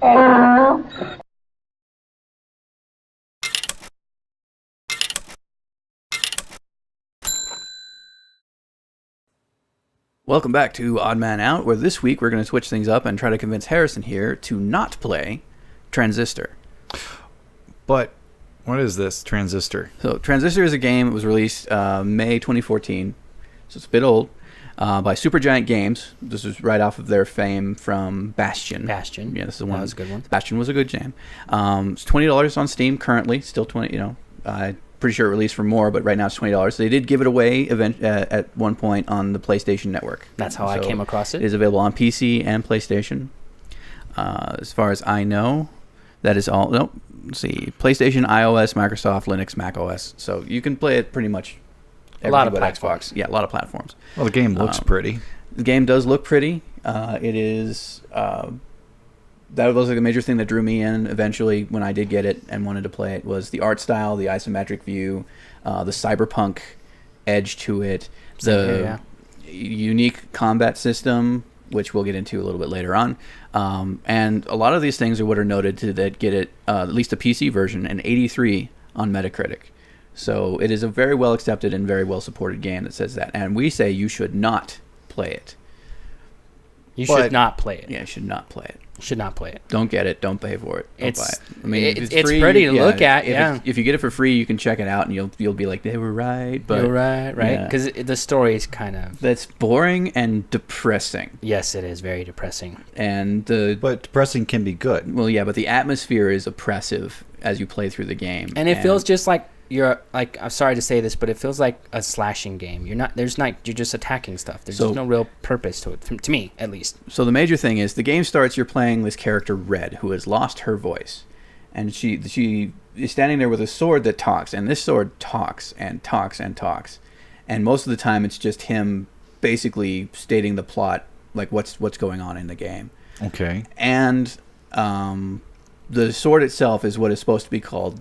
Welcome back to Odd Man Out, where this week we're going to switch things up and try to convince Harrison here to not play Transistor. But what is this, Transistor? So Transistor is a game that was released May 2014, so it's a bit old, by Supergiant Games. This was right off of their fame from Bastion. Yeah, this is one. That was a good one. Bastion was a good game. It's $20 on Steam currently, still 20. Pretty sure it released for more, but right now it's $20. They did give it away at one point on the PlayStation Network. That's how I came across it. It is available on PC and PlayStation. As far as I know, that is all. Nope. Let's see. PlayStation, iOS, Microsoft, Linux, Mac OS. So you can play it pretty much a lot of but platforms. Xbox. Yeah, a lot of platforms. Well, the game looks pretty. The game does look pretty. It is... that was like the major thing that drew me in eventually when I did get it and wanted to play it was the art style, the isometric view, the cyberpunk edge to it, the unique combat system, which we'll get into a little bit later on. And a lot of these things are what are noted to that get it, at least the PC version, an 83 on Metacritic. So it is a very well accepted and very well supported game that says that. And we say you should not play it. You should not play it. Yeah, you should not play it. Should not play it. Don't get it. Don't pay for it. Don't buy it. I mean, it's free, pretty to look at. If you get it for free, you can check it out, and you'll be like, they were right. But you're right. Because the story is kind of that's boring and depressing. Yes, it is very depressing. But depressing can be good. Well, yeah, but the atmosphere is oppressive as you play through the game, and it feels just like you're like. I'm sorry to say this, but it feels like a slashing game. You're just attacking stuff. There's no real purpose to it, to me at least. So the major thing is the game starts. You're playing this character Red, who has lost her voice, and she is standing there with a sword that talks, and this sword talks and talks and talks, and most of the time it's just him basically stating the plot, like what's going on in the game. Okay. And the sword itself is what is supposed to be called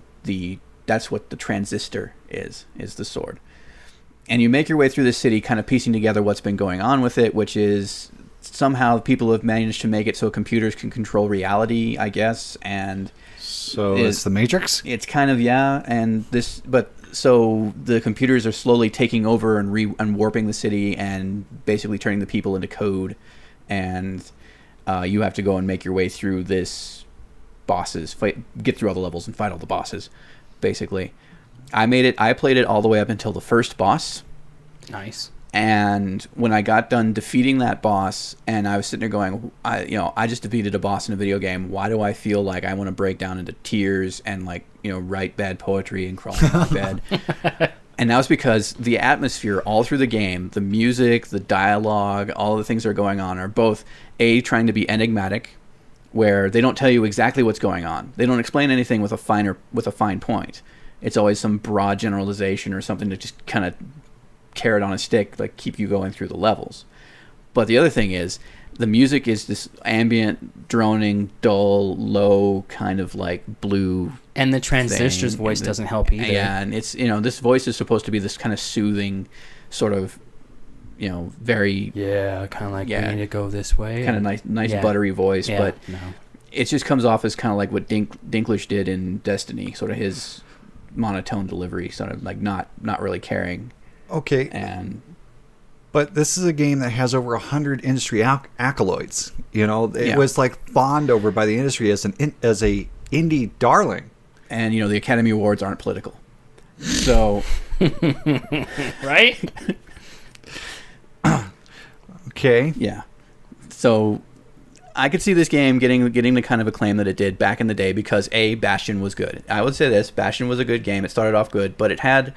that's what the transistor is the sword. And you make your way through the city kind of piecing together what's been going on with it, which is somehow people have managed to make it so computers can control reality, I guess. And so it's the Matrix? It's kind of, yeah. So the computers are slowly taking over and warping the city and basically turning the people into code. And you have to go and make your way through this bosses, get through all the levels and fight all the bosses. Basically, I played it all the way up until the first boss. Nice. And when I got done defeating that boss, and I was sitting there going, I just defeated a boss in a video game. Why do I feel like I want to break down into tears and write bad poetry and crawl into my bed? And that was because the atmosphere all through the game, the music, the dialogue, all the things that are going on are both trying to be enigmatic, where they don't tell you exactly what's going on. They don't explain anything with a fine point. It's always some broad generalization or something to just kind of carrot on a stick, like keep you going through the levels. But the other thing is, the music is this ambient, droning, dull, low, kind of like blue. And the Transistor's voice doesn't help either. Yeah, and it's this voice is supposed to be this kind of soothing, sort of, very kind of like we need to go this way, kind of nice buttery voice, but it just comes off as kind of like what Dinklage did in Destiny, sort of his monotone delivery, sort of like not really caring. Okay, but this is a game that has over 100 industry accolades. It was like fawned over by the industry as a indie darling, and the Academy Awards aren't political, so right. Okay. Yeah. So I could see this game getting the kind of acclaim that it did back in the day because Bastion was good. I would say this: Bastion was a good game. It started off good, but it had,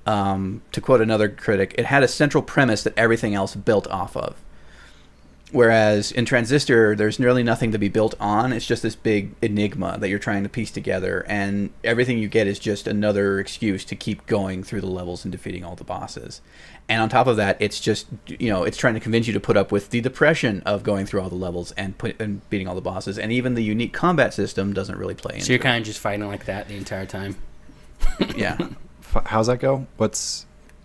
to quote another critic, it had a central premise that everything else built off of. Whereas in Transistor, there's nearly nothing to be built on. It's just this big enigma that you're trying to piece together, and everything you get is just another excuse to keep going through the levels and defeating all the bosses. And on top of that, it's just, it's trying to convince you to put up with the depression of going through all the levels and beating all the bosses. And even the unique combat system doesn't really play into it. So you're kind of just fighting like that the entire time? Yeah. How's that go?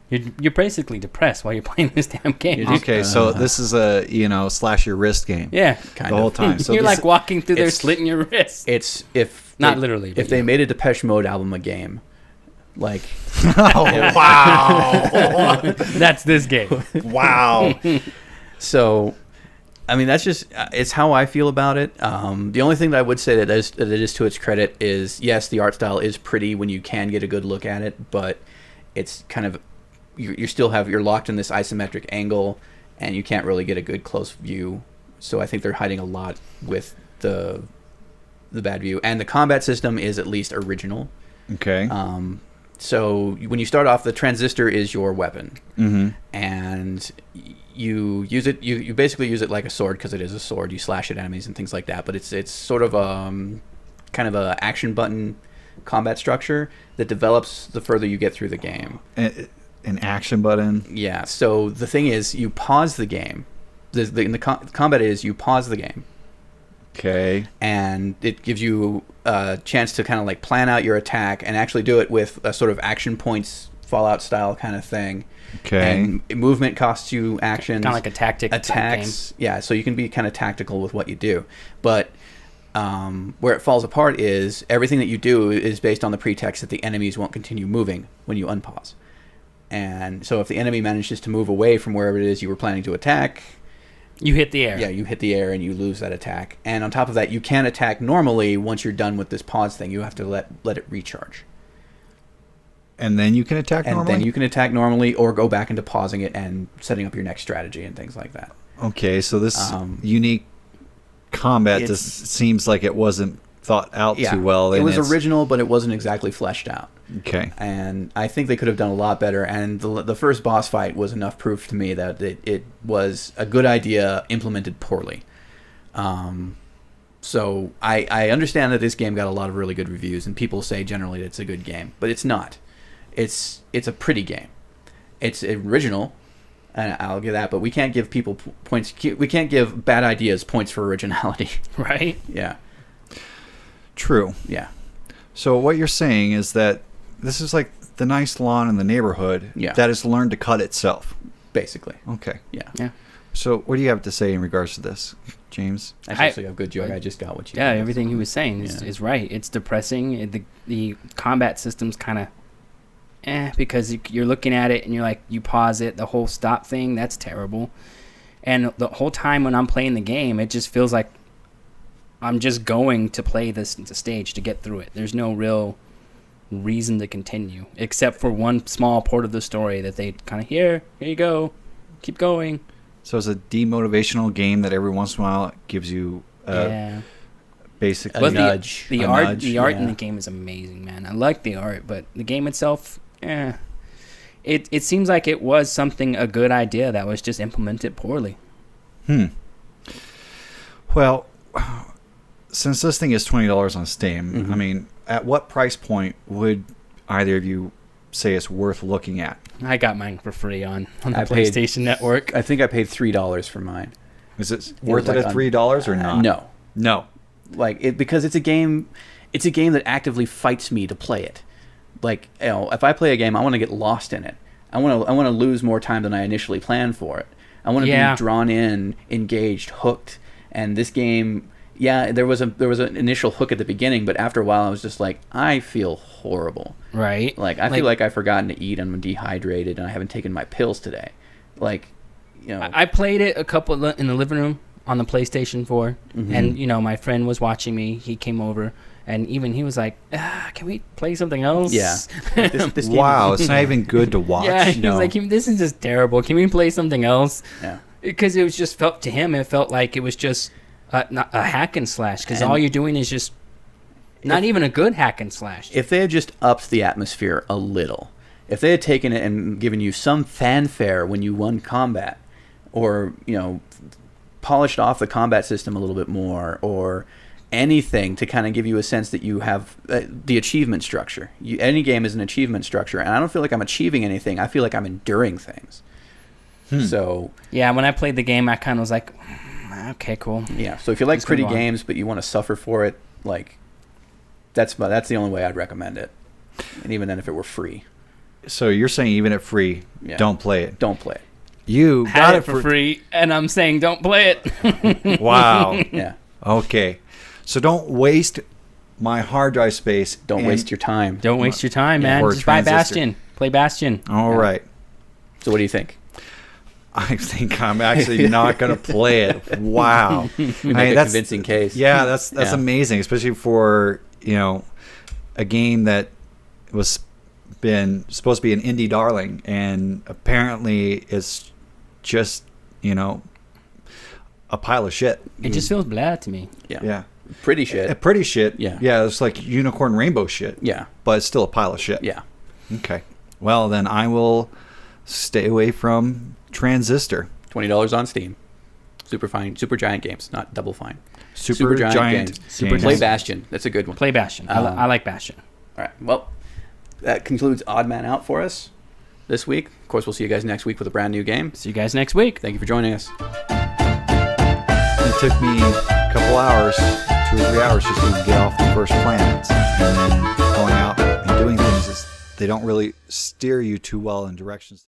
You're basically depressed while you're playing this damn game. Okay, so this is a slash your wrist game. Yeah, kind of. Whole time. So you're like walking through there, slitting your wrist. It's not literally. If they made a Depeche Mode album a game, like oh wow, that's this game. Wow. So, I mean, that's just it's how I feel about it. The only thing that I would say that it is to its credit is yes, the art style is pretty when you can get a good look at it, but it's kind of you're locked in this isometric angle, and you can't really get a good close view. So I think they're hiding a lot with the bad view, and the combat system is at least original. Okay. So when you start off, the transistor is your weapon, and you use it. You basically use it like a sword because it is a sword. You slash at enemies and things like that. But it's sort of kind of a action button combat structure that develops the further you get through the game. An action button. Yeah. So the thing is, you pause the game. The combat is you pause the game. Okay. And it gives you a chance to kind of like plan out your attack and actually do it with a sort of action points, Fallout style kind of thing. Okay. And movement costs you actions. Kind of like a tactic. Attacks. Yeah. So you can be kind of tactical with what you do. But where it falls apart is everything that you do is based on the pretext that the enemies won't continue moving when you unpause. And so if the enemy manages to move away from wherever it is you were planning to attack, you hit the air. Yeah, you hit the air and you lose that attack. And on top of that, you can't attack normally once you're done with this pause thing. You have to let it recharge. And then you can attack normally? And then you can attack normally or go back into pausing it and setting up your next strategy and things like that. Okay, so this unique combat just seems like it wasn't thought out too well. It was original, but it wasn't exactly fleshed out. Okay. And I think they could have done a lot better. And the first boss fight was enough proof to me that it was a good idea implemented poorly. So I understand that this game got a lot of really good reviews, and people say generally that it's a good game, but it's not. It's a pretty game. It's original, and I'll give that. But we can't give people points. We can't give bad ideas points for originality. Right? Yeah. True. Yeah. So what you're saying is that this is like the nice lawn in the neighborhood that has learned to cut itself. Basically. Okay. Yeah. So what do you have to say in regards to this, James? Actually, a good joke. I just got what you. Yeah, everything he was saying is right. It's depressing. The combat system's kind of because you're looking at it and you're like, you pause it, the whole stop thing, that's terrible. And the whole time when I'm playing the game, it just feels like I'm just going to play the stage to get through it. There's no real reason to continue, except for one small part of the story that they kind of, here you go, keep going. So it's a demotivational game that every once in a while gives you basically a nudge. The art in the game is amazing, man. I like the art, but the game itself, it seems like it was a good idea that was just implemented poorly. Well, since this thing is $20 on Steam, I mean, at what price point would either of you say it's worth looking at? I got mine for free on the PlayStation Network. I think I paid $3 for mine. Is it worth it at $3 or not? No. Like because it's a game that actively fights me to play it. Like, if I play a game, I want to get lost in it. I want to lose more time than I initially planned for it. I want to be drawn in, engaged, hooked. And this game, there was an initial hook at the beginning, but after a while, I was just like, I feel horrible. Right. Like I feel like I've forgotten to eat. I'm dehydrated, and I haven't taken my pills today. Like, I played it a couple in the living room on the PlayStation 4, and my friend was watching me. He came over, and even he was like, "Can we play something else?" Yeah. This wow, it's not even good to watch. Yeah, he was like, "This is just terrible. Can we play something else?" Yeah. Because it was just felt to him, it felt like it was just not a hack and slash. Because all you're doing is just not even a good hack and slash. If they had just upped the atmosphere a little, if they had taken it and given you some fanfare when you won combat, or polished off the combat system a little bit more, or anything to kind of give you a sense that you have the achievement structure. Any game is an achievement structure, and I don't feel like I'm achieving anything. I feel like I'm enduring things. So yeah, when I played the game, I kind of was like, okay, cool. Yeah, so if you like pretty games but you want to suffer for it, like that's the only way I'd recommend it. And even then, if it were free. So you're saying even at free, don't play it. Don't play it. You got it for free, and I'm saying don't play it. Wow. Yeah. Okay. So don't waste my hard drive space. Don't waste your time. Don't waste your time, man. Just buy Bastion. Play Bastion. All right. So what do you think? I think I'm actually not going to play it. Wow. You make a convincing case. Yeah, that's amazing, especially for, a game that was supposed to be an indie darling, and apparently it's just, a pile of shit. It just feels bad to me. Yeah. Pretty shit. Pretty shit. Yeah. Yeah, it's like unicorn rainbow shit. Yeah. But it's still a pile of shit. Yeah. Okay. Well, then I will stay away from Transistor. $20 on Steam. Super fine. Super Giant Games, not Double Fine. Super Giant Games. Play Bastion. That's a good one. Play Bastion. I like Bastion. All right. Well, that concludes Odd Man Out for us this week. Of course, we'll see you guys next week with a brand new game. See you guys next week. Thank you for joining us. It took me a couple hours, 2 or 3 hours, just to get off the first planets. And then going out and doing things, they don't really steer you too well in directions.